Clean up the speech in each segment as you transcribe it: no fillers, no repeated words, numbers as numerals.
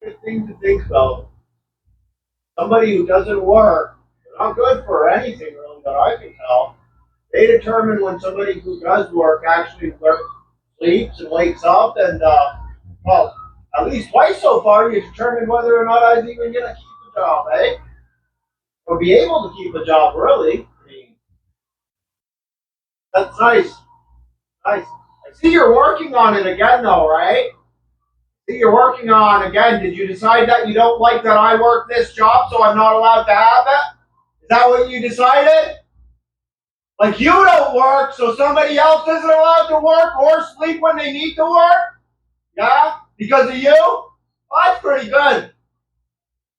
Good thing to think about. Somebody who doesn't work, they're not good for anything really that I can tell. They determine when somebody who does work actually sleeps and wakes up, and well, at least twice so far, you determine whether or not I was even gonna keep a job, eh? Or be able to keep a job, really. I mean, that's nice. Nice. I see you're working on it again, though, right? See, you're working on again. Did you decide that you don't like that I work this job, so I'm not allowed to have it? Is that what you decided? Like you don't work, so somebody else isn't allowed to work or sleep when they need to work? Yeah? Because of you? Oh, that's pretty good.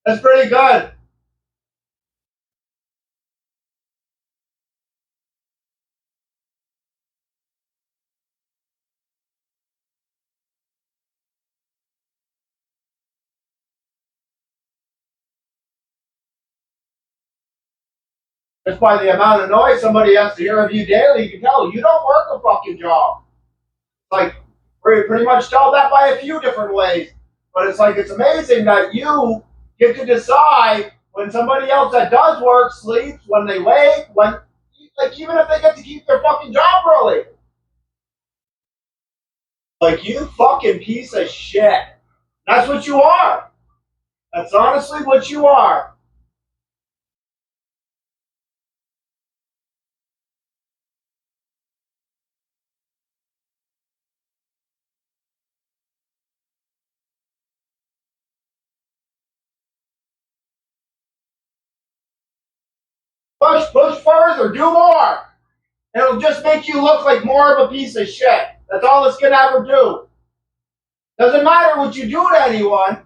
That's pretty good. Just by the amount of noise somebody has to hear of you daily, you can tell you don't work a fucking job. Like, we pretty much tell that by a few different ways. But it's like, it's amazing that you get to decide when somebody else that does work sleeps, when they wake, when, like, even if they get to keep their fucking job early. Like, you fucking piece of shit. That's what you are. That's honestly what you are. Push further, do more. It'll just make you look like more of a piece of shit. That's all it's gonna ever do. Doesn't matter what you do to anyone,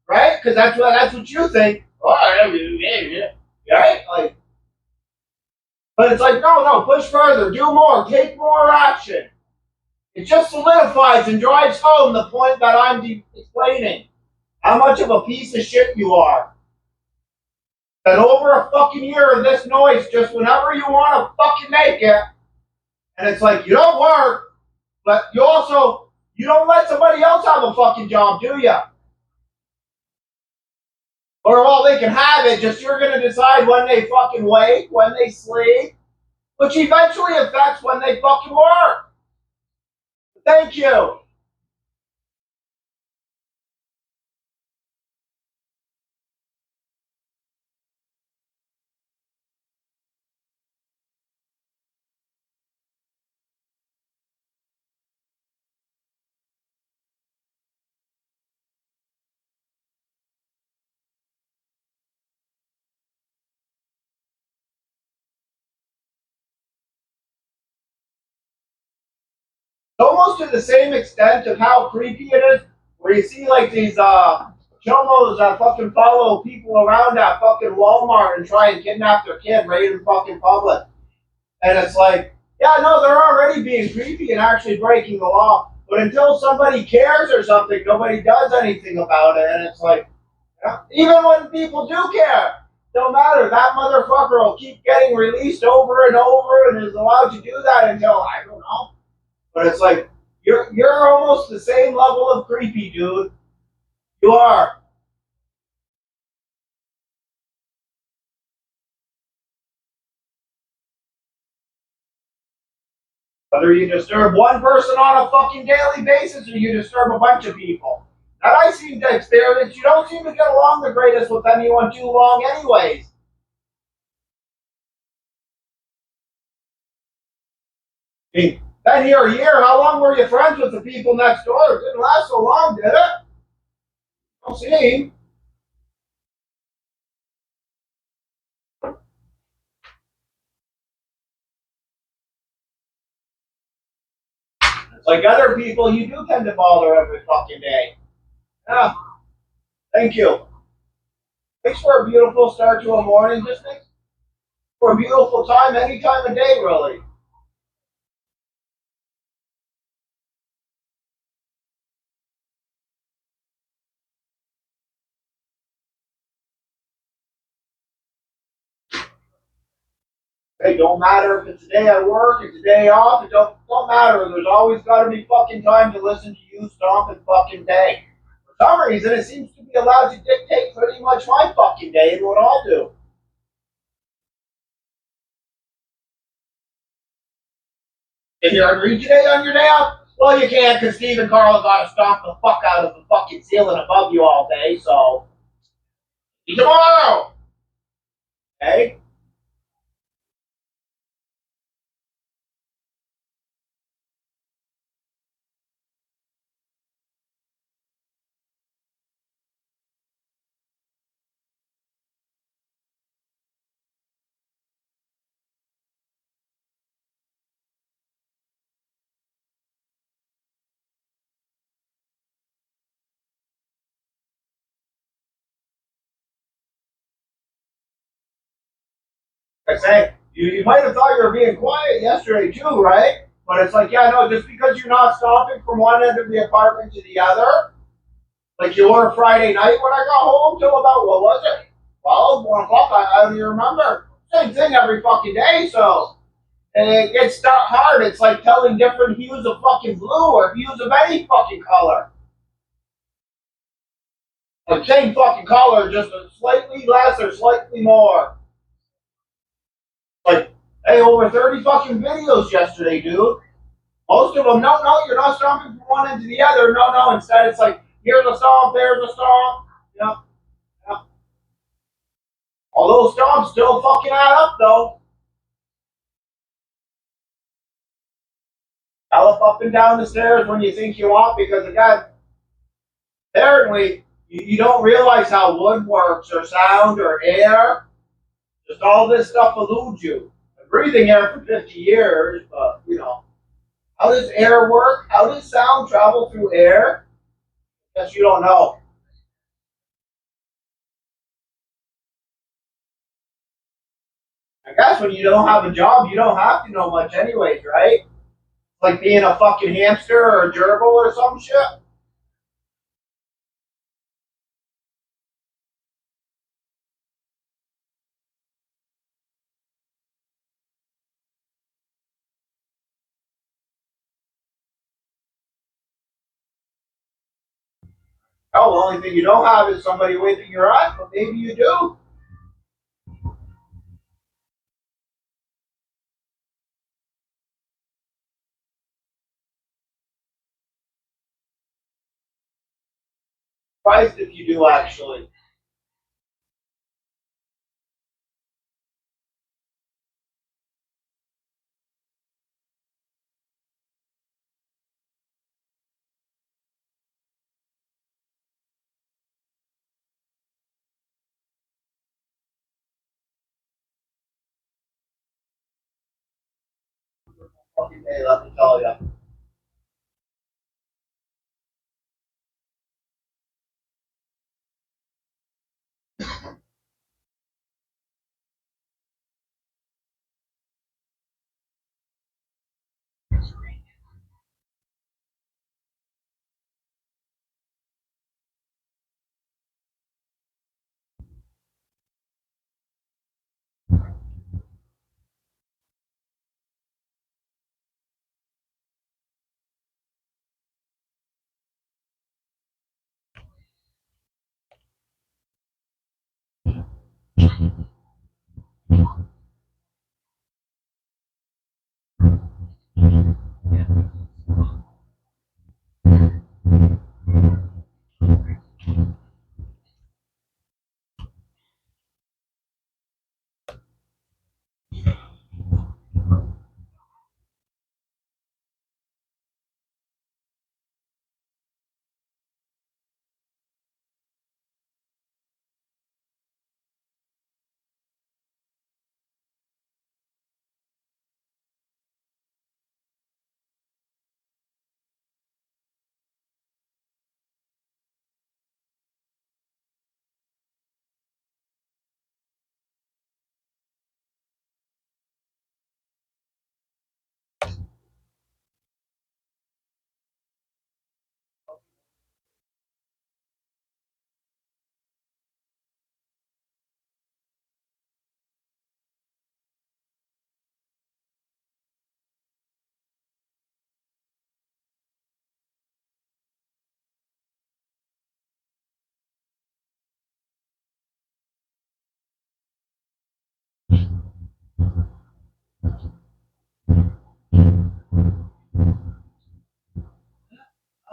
right? Because that's what you think. Oh, right? Like, but it's like no, push further, do more, take more action. It just solidifies and drives home the point that I'm explaining. How much of a piece of shit you are. That over a fucking year of this noise, just whenever you want to fucking make it, and it's like you don't work, but you don't let somebody else have a fucking job, do you? Or well, they can have it. Just you're gonna decide when they fucking wake, when they sleep, which eventually affects when they fucking work. Thank you. Almost to the same extent of how creepy it is, where you see like these chomos that fucking follow people around at fucking Walmart and try and kidnap their kid right in fucking public. And it's like, yeah, no, they're already being creepy and actually breaking the law. But until somebody cares or something, nobody does anything about it. And it's like, yeah, even when people do care, don't matter. That motherfucker will keep getting released over and over and is allowed to do that until I don't know. But it's like you're almost the same level of creepy, dude. You are. Whether you disturb one person on a fucking daily basis or you disturb a bunch of people. And I seem to experience you don't seem to get along the greatest with anyone too long, anyways. I mean, been here a year. How long were you friends with the people next door? It didn't last so long, did it? Don't seem. It's like other people, you do tend to bother every fucking day. Yeah, thank you. Makes for a beautiful start to a morning. Just makes for a beautiful time any time of day, really. It don't matter if it's a day at work, it's a day off, it don't matter. There's always got to be fucking time to listen to you stomp and fucking day. For some reason, it seems to be allowed to dictate pretty much my fucking day and what I'll do. If you're on Region Day on your day off, well, you can't because Steve and Carla got to stomp the fuck out of the fucking ceiling above you all day, so. Tomorrow! Okay? I say, you might have thought you were being quiet yesterday too, right? But it's like, yeah, no, just because you're not stopping from one end of the apartment to the other, like you were Friday night when I got home till about, what was it? 12, 1 o'clock, I don't even remember. Same thing every fucking day, so. And it gets hard. It's like telling different hues of fucking blue or hues of any fucking color. Like same fucking color, just a slightly less or slightly more. Like, hey, over 30 fucking videos yesterday, dude. Most of them, no, no, you're not stomping from one end to the other. No, no. Instead, it's like, here's a stomp, there's a stomp. Yeah, yeah. All those stomps still fucking add up, though. Gallop up and down the stairs when you think you want, because again, apparently, you don't realize how wood works or sound or air. Just all this stuff eludes you. I'm breathing air for 50 years, but, you know. How does air work? How does sound travel through air? Guess you don't know. I guess when you don't have a job, you don't have to know much anyways, right? Like being a fucking hamster or a gerbil or some shit. Oh, the only thing you don't have is somebody waving your eyes, but maybe you do. Surprised if you do, actually. Fucking day, let me tell you.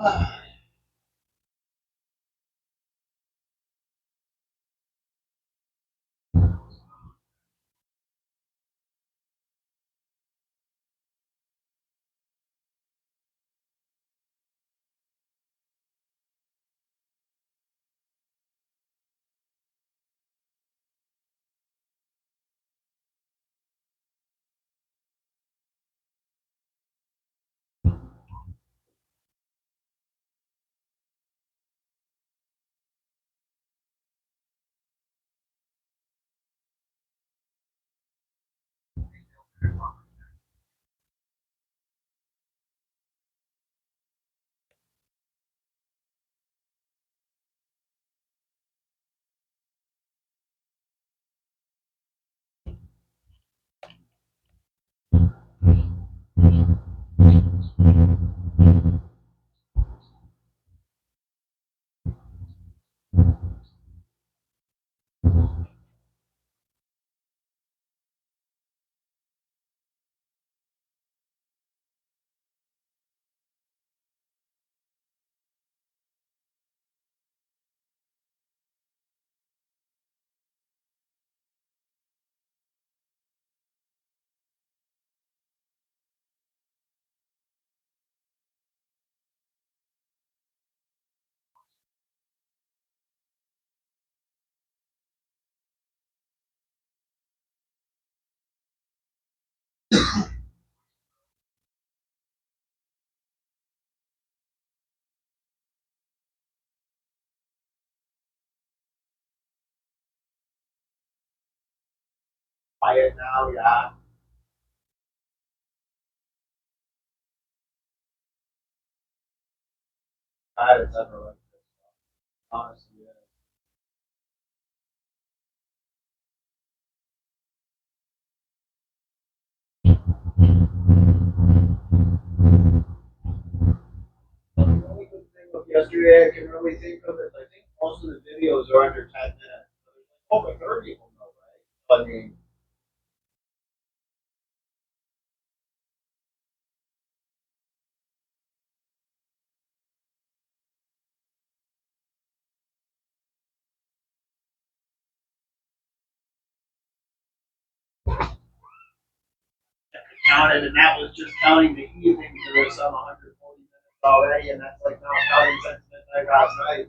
Quiet now, yeah. God, it's ever like this. Honestly, yeah. The only good thing with yesterday I can really think of is I think most of the videos are under 10 minutes. So there's like over 30 of them though, right? I mean, counted, and that was just counting the evenings. There was some 140 minutes already, and that's like not counting since midnight last night.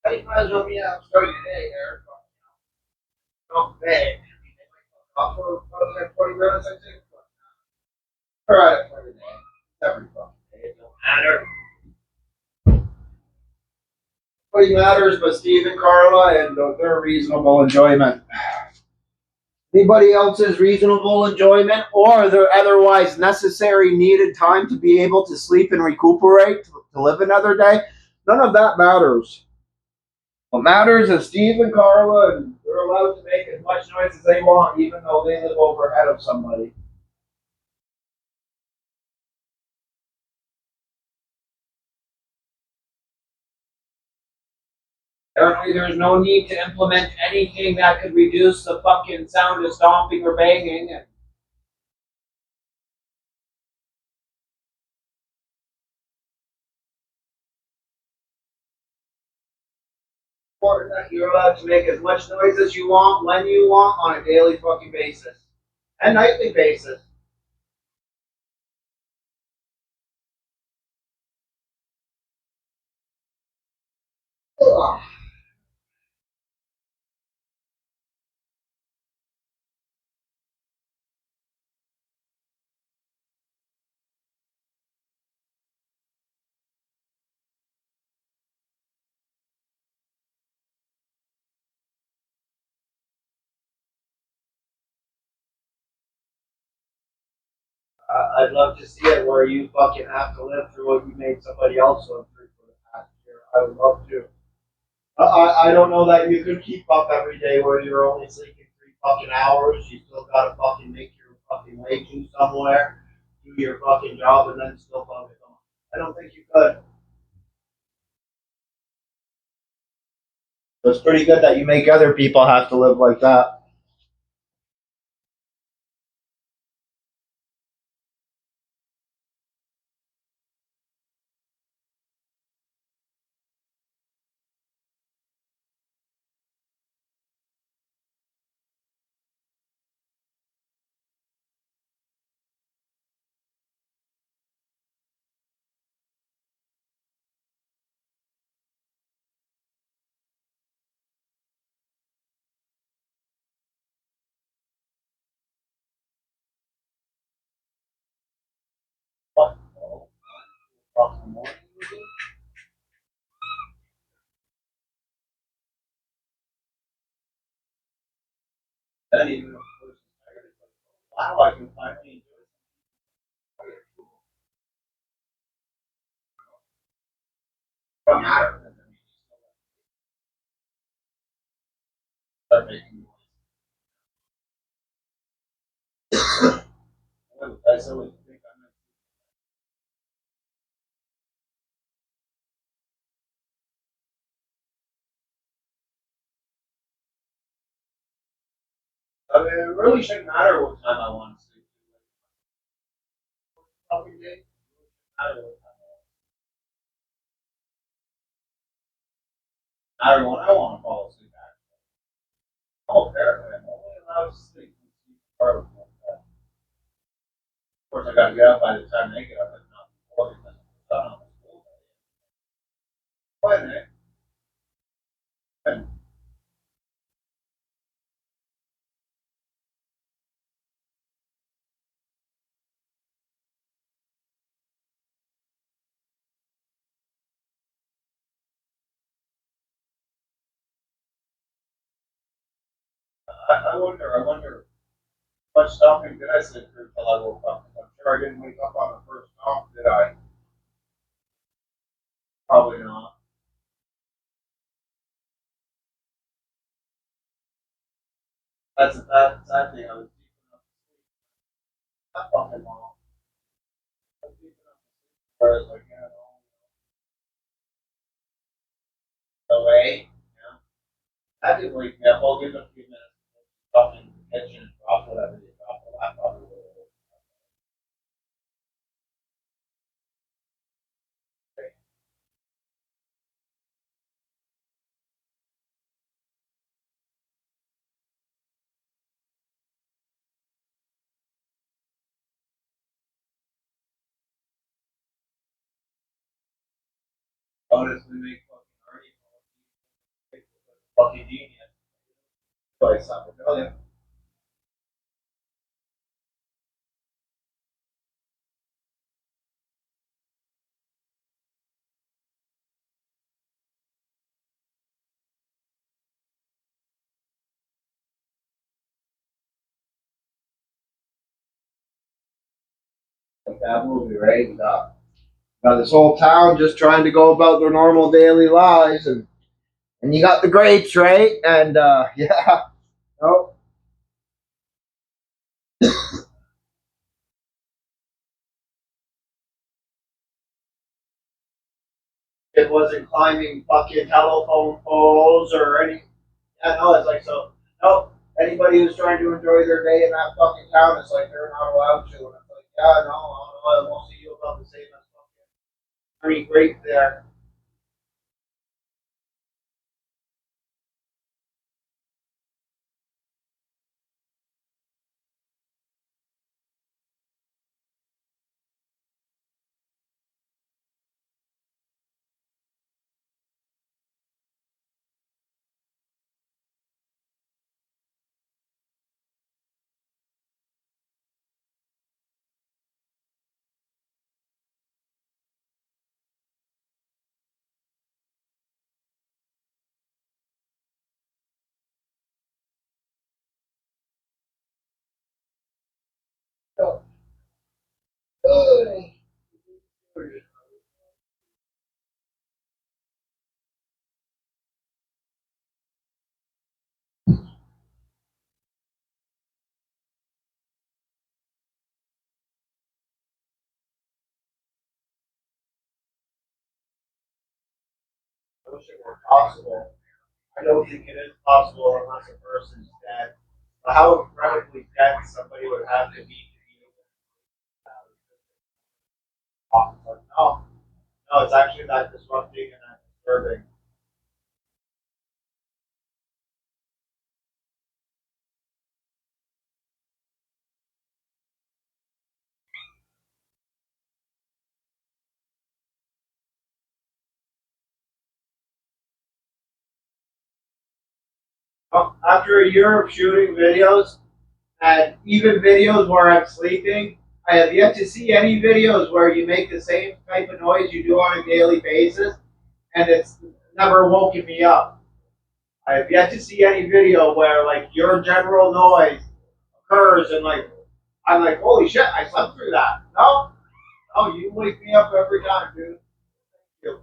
I might as well be out starting today, Eric. Okay. For 40 minutes, I think. All right, for the day. Every fucking day. It don't matter. Nobody matters but Steve and Carla and their reasonable enjoyment. Anybody else's reasonable enjoyment or their otherwise necessary needed time to be able to sleep and recuperate to live another day, none of that matters. What matters is Steve and Carla, and they're allowed to make as much noise as they want, even though they live overhead of somebody. Apparently, there's no need to implement anything that could reduce the fucking sound of stomping or banging. And important that you're allowed to make as much noise as you want, when you want, on a daily fucking basis and nightly basis. Ugh. I'd love to see it where you fucking have to live through what you made somebody else live through for the past year. I would love to. I don't know that you could keep up every day where you're only sleeping 3 fucking hours. You still gotta fucking make your fucking way to somewhere, do your fucking job, and then still focus on. I don't think you could. It's pretty good that you make other people have to live like that. morning. Then even if the person's tired, it's like, wow, I can finally enjoy it. Don't matter. And then you start making noise. I always think I'm I mean, it really shouldn't matter what time I want to sleep. Probably day. It shouldn't matter what time I want. Matter when I want to fall asleep. Actually, oh, apparently I'm only allowed to sleep when sleep part of that. Of course, I got to get up by the time they get up, but not before because it's done on the school day. Wait a minute. And I wonder. I wonder how much stomping did I sleep through until I woke up? I'm sure I didn't wake up on the first stomp, did I? Probably not. That's a bad sad thing. I was deep enough to sleep. That fucking long. I was deep enough to sleep. Whereas, like, away. Yeah. That didn't wake me up. I'll give it a few minutes. Stuff in the kitchen and drop whatever you drop. Well, that probably would have. Honestly, make fucking already fucking genius. Like something. Oh, yeah. Like that movie, right? Now this whole town just trying to go about their normal daily lives, and you got the grapes, right? And yeah, no, it wasn't climbing fucking telephone poles or any. Yeah, no, it's like so. No, anybody who's trying to enjoy their day in that fucking town, it's like they're not allowed to. And it's like, yeah, no, I won't see you about the same as fucking. I mean, great there. So, I wish it were possible. I don't think it is possible unless a person's dead. But how incredibly dense somebody would have to be able to talk. Like, no, no, it's actually that disrupting and that disturbing. After a year of shooting videos, and even videos where I'm sleeping, I have yet to see any videos where you make the same type of noise you do on a daily basis, and it's never woken me up. I have yet to see any video where like your general noise occurs and like I'm like, holy shit, I slept through that. No, no, you wake me up every time, dude. You.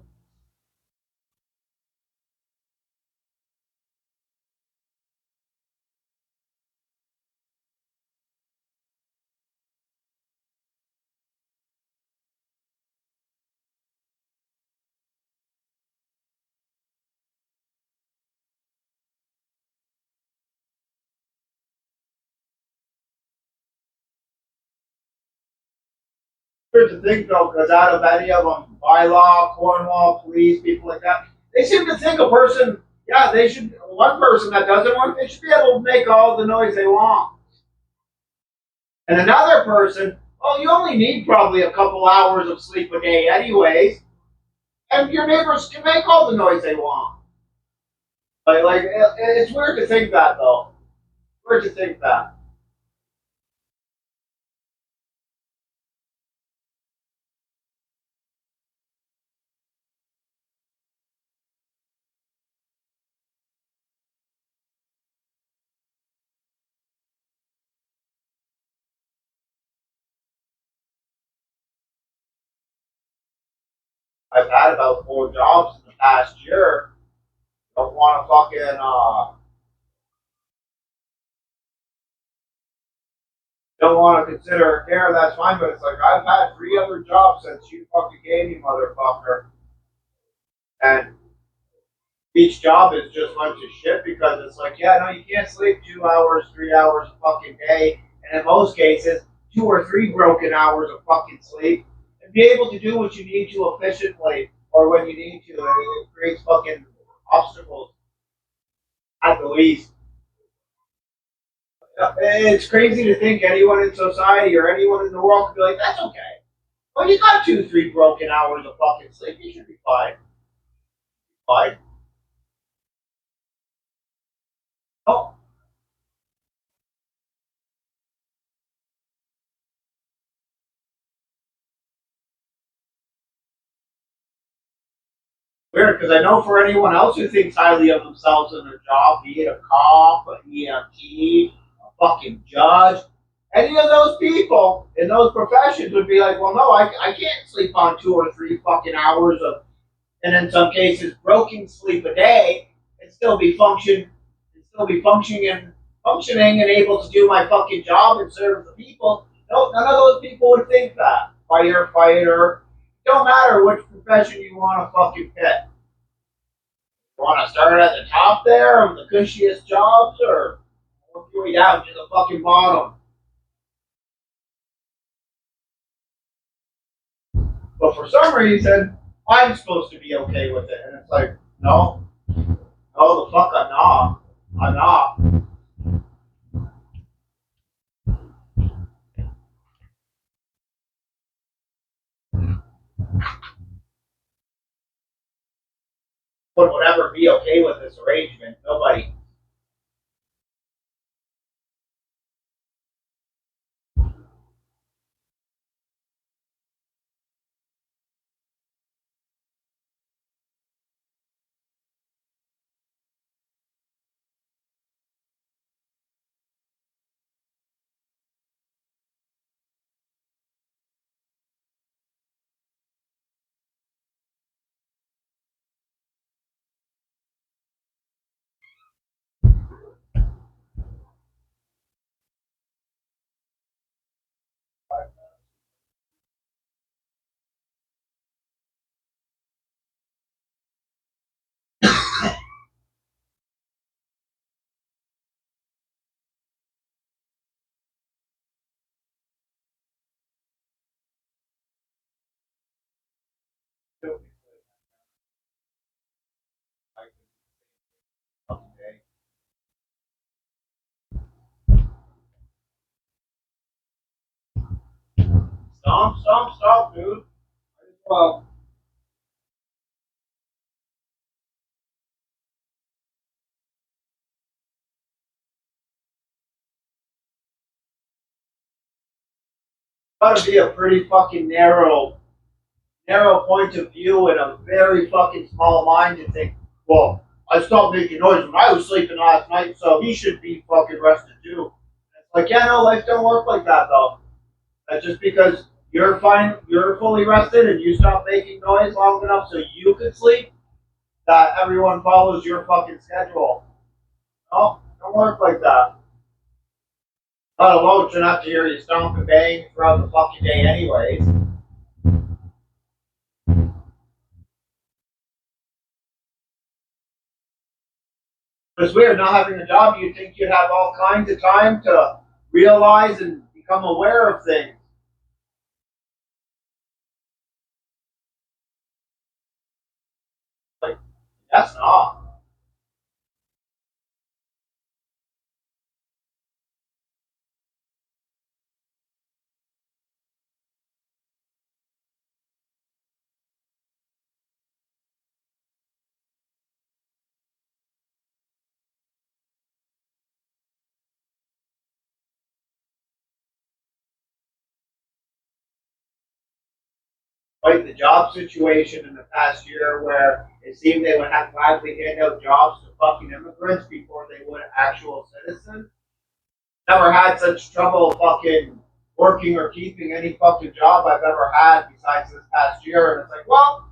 Here's the thing though, because out of any of them, bylaw, Cornwall, police, people like that, they seem to think a person, yeah, they should, one person that doesn't want, they should be able to make all the noise they want. And another person, well, you only need probably a couple hours of sleep a day anyways, and your neighbors can make all the noise they want. Like it's weird to think that though. Weird to think that. I've had about 4 jobs in the past year. Don't want to fucking don't want to consider care. That's fine, but it's like I've had 3 other jobs since you fucking gave me, motherfucker, and each job is just a bunch of shit because it's like, yeah, no, you can't sleep 2 hours, 3 hours a fucking day, and in most cases, 2 or 3 broken hours of fucking sleep, and be able to do what you need to efficiently or when you need to. And it creates fucking obstacles at the least. It's crazy to think anyone in society or anyone in the world could be like, that's okay. Well, you got 2, 3 broken hours of fucking sleep. You should be fine. Fine. Oh, weird, because I know for anyone else who thinks highly of themselves in their job, be it a cop, an EMT, a fucking judge, any of those people in those professions would be like, well, no, I can't sleep on 2 or 3 fucking hours of, and in some cases, broken sleep a day and still be functioning and able to do my fucking job and serve the people. No, none of those people would think that. Firefighter, don't matter which profession you want to fucking pick. You want to start at the top there of the cushiest jobs, or work your way down to the fucking bottom? But for some reason, I'm supposed to be okay with it, and it's like, no, no, the fuck, I'm not. I'm not. Would ever be okay with this arrangement? Nobody. Stop, dude. Well, Gotta be a pretty fucking narrow point of view and a very fucking small mind to think, well, I stopped making noise when I was sleeping last night, so he should be fucking rested too. It's like, yeah, no, life don't work like that though. That's just because you're fine, you're fully rested and you stop making noise long enough so you can sleep, that everyone follows your fucking schedule. No, don't work like that. Let alone to not to hear you stomp and bang throughout the fucking day anyways. It's weird not having a job. You'd think you'd have all kinds of time to realize and become aware of things. Like, that's not. Like the job situation in the past year where it seemed they would have gladly hand out jobs to fucking immigrants before they would actual citizens. Never had such trouble fucking working or keeping any fucking job I've ever had besides this past year. And it's like, well,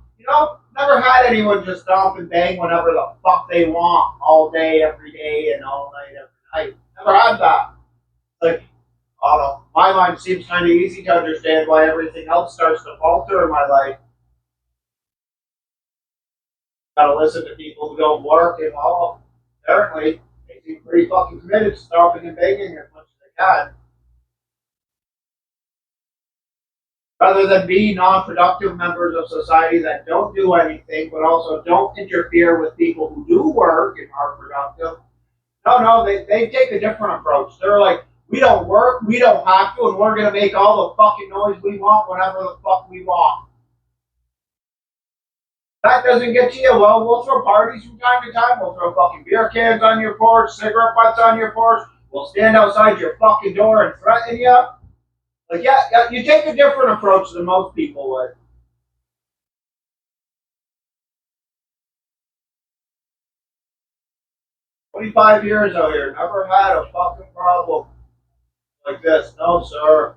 never had anyone just stomp and bang whenever the fuck they want all day, every day, and all night, every night. Never had that. Like, I don't know. My mind seems kind of easy to understand why everything else starts to falter in my life. Gotta listen to people who don't work and all. Apparently, they seem pretty fucking committed to stopping and banging as much as they can. Rather than be non-productive members of society that don't do anything, but also don't interfere with people who do work and are productive. No, they take a different approach. They're like, we don't work, we don't have to, and we're gonna make all the fucking noise we want whenever the fuck we want. That doesn't get to you. Well, we'll throw parties from time to time. We'll throw fucking beer cans on your porch, cigarette butts on your porch. We'll stand outside your fucking door and threaten you. Like, yeah, you take a different approach than most people would. 25 years out here, never had a fucking problem like this. No, sir.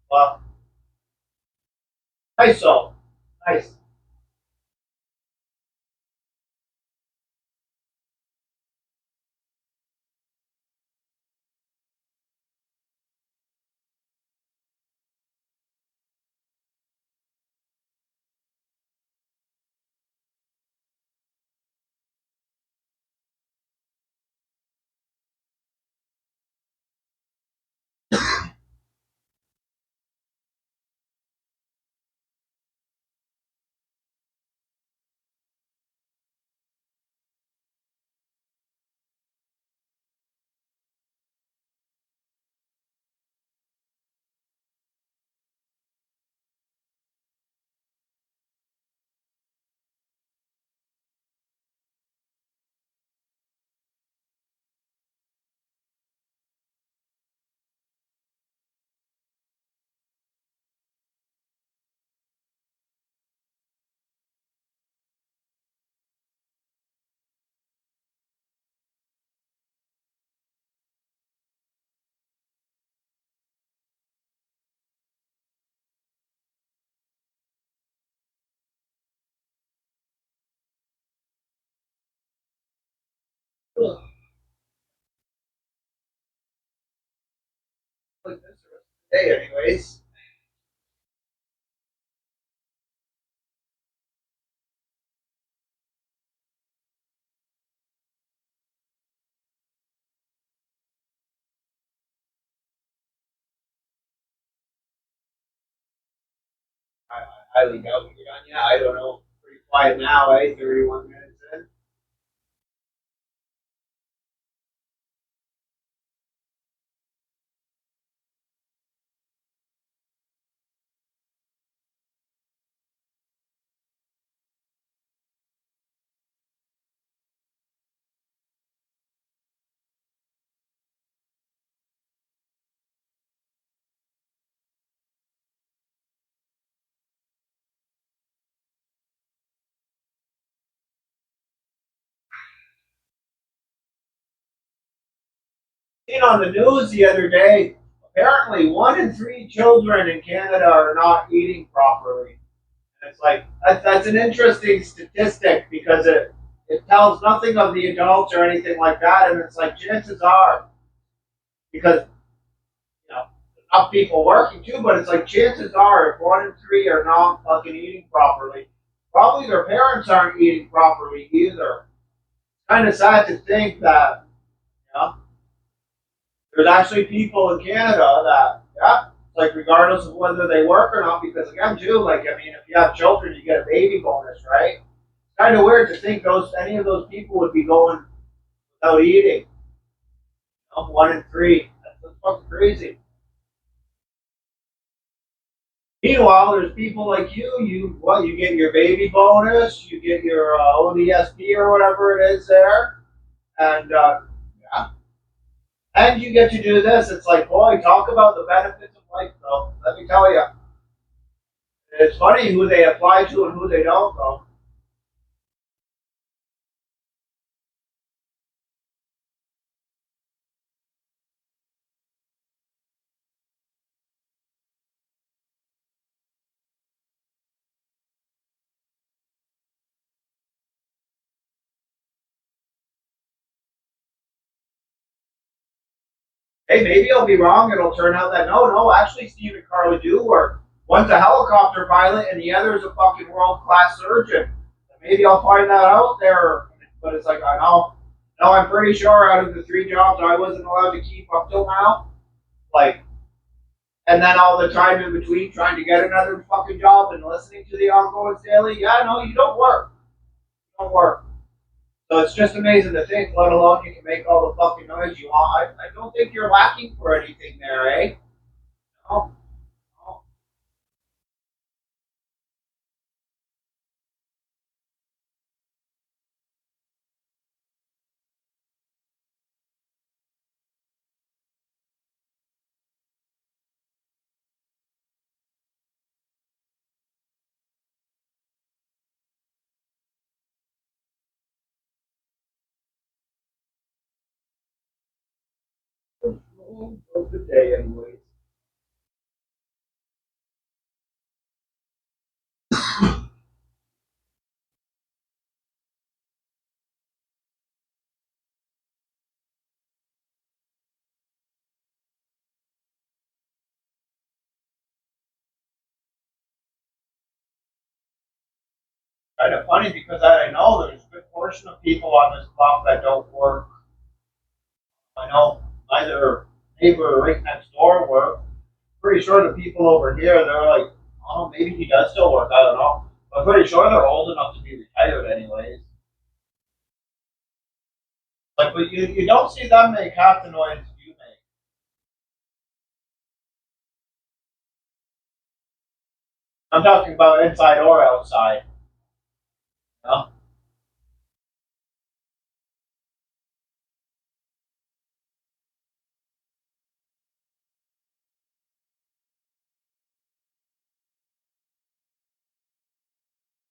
But nice, though. Nice. Like this the rest of the day, anyways. I highly doubt we get on. Yeah, I don't know. Pretty quiet now, eh? 31 minutes in. Seen on the news the other day, apparently 1 in 3 children in Canada are not eating properly. And it's like that's an interesting statistic because it tells nothing of the adults or anything like that, and it's like chances are because you know enough people working too, but it's like chances are if 1 in 3 are not fucking eating properly, probably their parents aren't eating properly either. It's kind of sad to think that you know there's actually people in Canada that, yeah, like regardless of whether they work or not, because again, too, like I mean, if you have children, you get a baby bonus, right? It's kind of weird to think those any of those people would be going without eating. You know, 1 in 3. That's fucking crazy. Meanwhile, there's people like you. You get your baby bonus, you get your ODSP or whatever it is there, and yeah, and you get to do this. It's like, boy, talk about the benefits of life, though. Let me tell you. It's funny who they apply to and who they don't, though. Hey, maybe I'll be wrong. It'll turn out that no, actually, Steve and Carla do work. One's a helicopter pilot, and the other's a fucking world class surgeon. Maybe I'll find that out there. But it's like I know, no, I'm pretty sure out of the 3 jobs I wasn't allowed to keep up till now, like, and then all the time in between trying to get another fucking job and listening to the ongoing daily. Yeah, no, you don't work. You don't work. So it's just amazing to think, let alone you can make all the fucking noise you want. I don't think you're lacking for anything there, eh? No, no. Oh, good day, anyways. Kind of funny because I know there's a good portion of people on this block that don't work. I know either neighbor right next door work. Pretty sure the people over here, they're like, oh, maybe he does still work. I don't know. I'm pretty sure they're old enough to be retired, anyways. Like, but you don't see them make half the noise you make. I'm talking about inside or outside. You know?